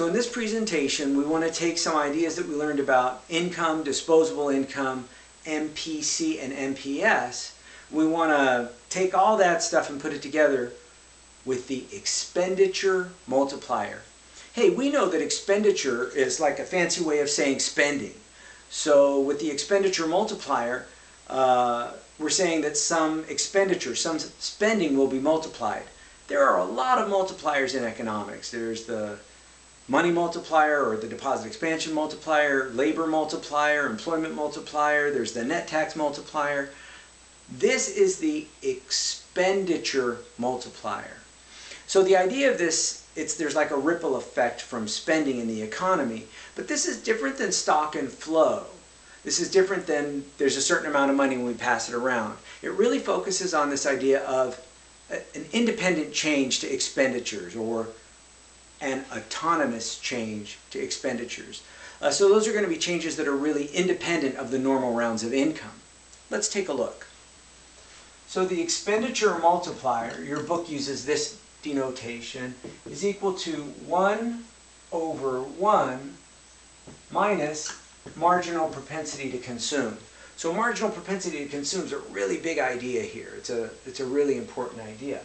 So in this presentation, we want to take some ideas that we learned about income, disposable income, MPC, and MPS. We want to take all that stuff and put it together with the expenditure multiplier. Hey, we know that expenditure is like a fancy way of saying spending. So with the expenditure multiplier, we're saying that some expenditure, some spending will be multiplied. There are a lot of multipliers in economics. There's the money multiplier or the deposit expansion multiplier, labor multiplier, employment multiplier, there's the net tax multiplier. This is the expenditure multiplier. So the idea of this, there's like a ripple effect from spending in the economy, but this is different than stock and flow. This is different than there's a certain amount of money when we pass it around. It really focuses on this idea of an independent change to expenditures or an autonomous change to expenditures. So those are going to be changes that are really independent of the normal rounds of income. Let's take a look. So the expenditure multiplier, your book uses this denotation, is equal to 1 over 1 minus marginal propensity to consume. So marginal propensity to consume is a really big idea here. It's a really important idea.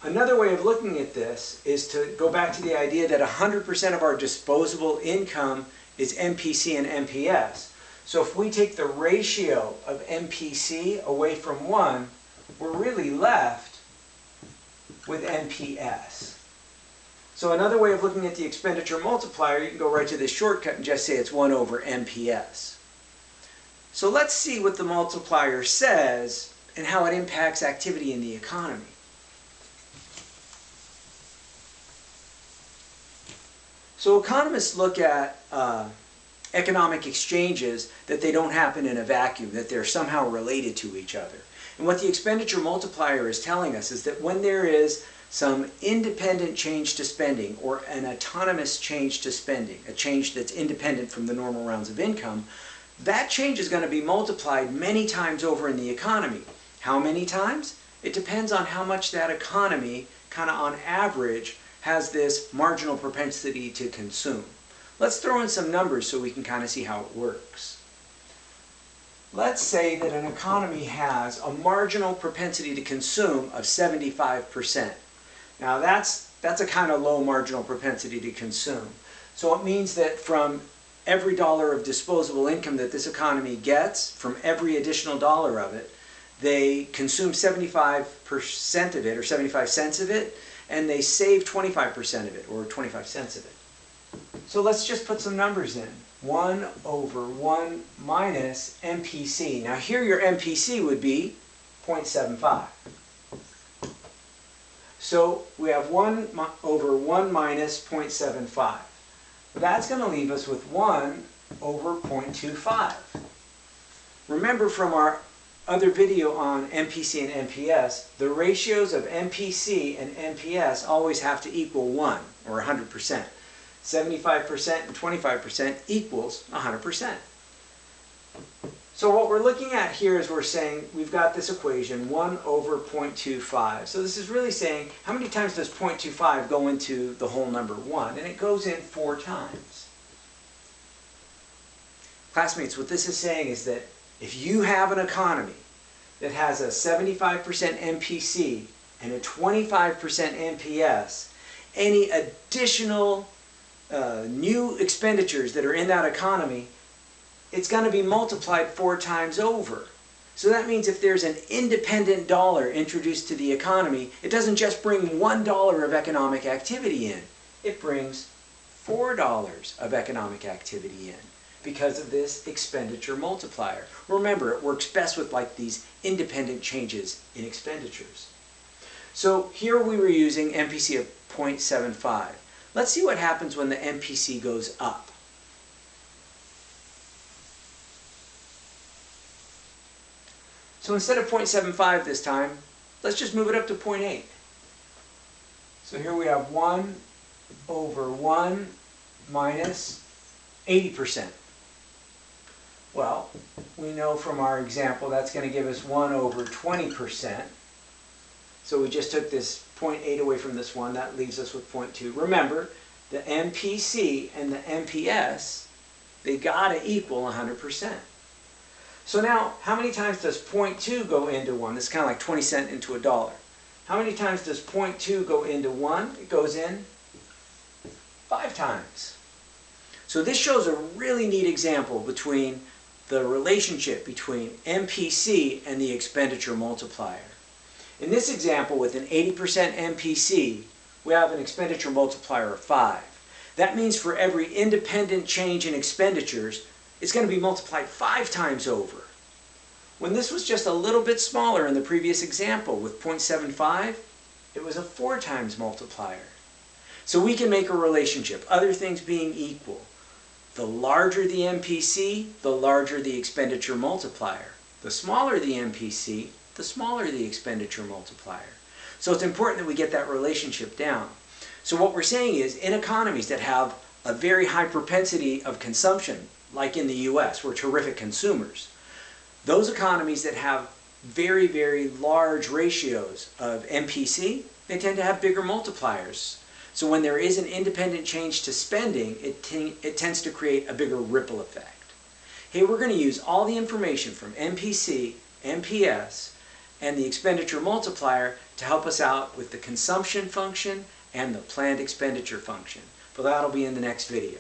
Another way of looking at this is to go back to the idea that 100% of our disposable income is MPC and MPS. So if we take the ratio of MPC away from 1, we're really left with MPS. So another way of looking at the expenditure multiplier, you can go right to this shortcut and just say it's 1 over MPS. So let's see what the multiplier says and how it impacts activity in the economy. So economists look at economic exchanges that they don't happen in a vacuum, that they're somehow related to each other. And what the expenditure multiplier is telling us is that when there is some independent change to spending or an autonomous change to spending, a change that's independent from the normal rounds of income, that change is going to be multiplied many times over in the economy. How many times? It depends on how much that economy, kind of on average, has this marginal propensity to consume. Let's throw in some numbers so we can kind of see how it works. Let's say that an economy has a marginal propensity to consume of 75%. Now that's a kind of low marginal propensity to consume. So it means that from every dollar of disposable income that this economy gets, from every additional dollar of it, they consume 75% of it, or 75 cents of it, and they save 25% of it, or 25 cents of it. So let's just put some numbers in. 1 over 1 minus MPC. Now here your MPC would be 0.75. So we have 1 over 1 minus 0.75. That's going to leave us with 1 over 0.25. Remember from our other video on MPC and MPS, the ratios of MPC and MPS always have to equal 1, or 100%. 75% and 25% equals 100%. So what we're looking at here is we're saying we've got this equation 1 over 0.25. So this is really saying how many times does 0.25 go into the whole number 1? And it goes in 4 times. Classmates, what this is saying is that if you have an economy that has a 75% MPC and a 25% MPS, any additional new expenditures that are in that economy, it's going to be multiplied 4 times over. So that means if there's an independent dollar introduced to the economy, it doesn't just bring $1 of economic activity in. It brings $4 of economic activity in because of this expenditure multiplier. Remember, it works best with like these independent changes in expenditures. So here we were using MPC of 0.75. Let's see what happens when the MPC goes up. So instead of 0.75 this time, let's just move it up to 0.8. So here we have 1 over 1 minus 80%. Well, we know from our example that's going to give us 1 over 20%. So we just took this 0.8 away from this one. That leaves us with 0.2. Remember, the MPC and the MPS, they gotta equal 100%. So now, how many times does 0.2 go into 1? This is kind of like 20 cents into a dollar. How many times does 0.2 go into 1? It goes in 5 times. So this shows a really neat example between the relationship between MPC and the expenditure multiplier. In this example, with an 80% MPC, we have an expenditure multiplier of 5. That means for every independent change in expenditures, it's going to be multiplied 5 times over. When this was just a little bit smaller in the previous example with 0.75, it was a 4 times multiplier. So we can make a relationship, other things being equal. The larger the MPC, the larger the expenditure multiplier. The smaller the MPC, the smaller the expenditure multiplier. So it's important that we get that relationship down. So what we're saying is, in economies that have a very high propensity of consumption, like in the US, we're terrific consumers. Those economies that have very, very large ratios of MPC, they tend to have bigger multipliers. So when there is an independent change to spending, it tends to create a bigger ripple effect. Hey, we're going to use all the information from MPC, MPS, and the expenditure multiplier to help us out with the consumption function and the planned expenditure function. But that'll be in the next video.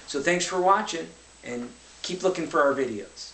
So thanks for watching, and keep looking for our videos.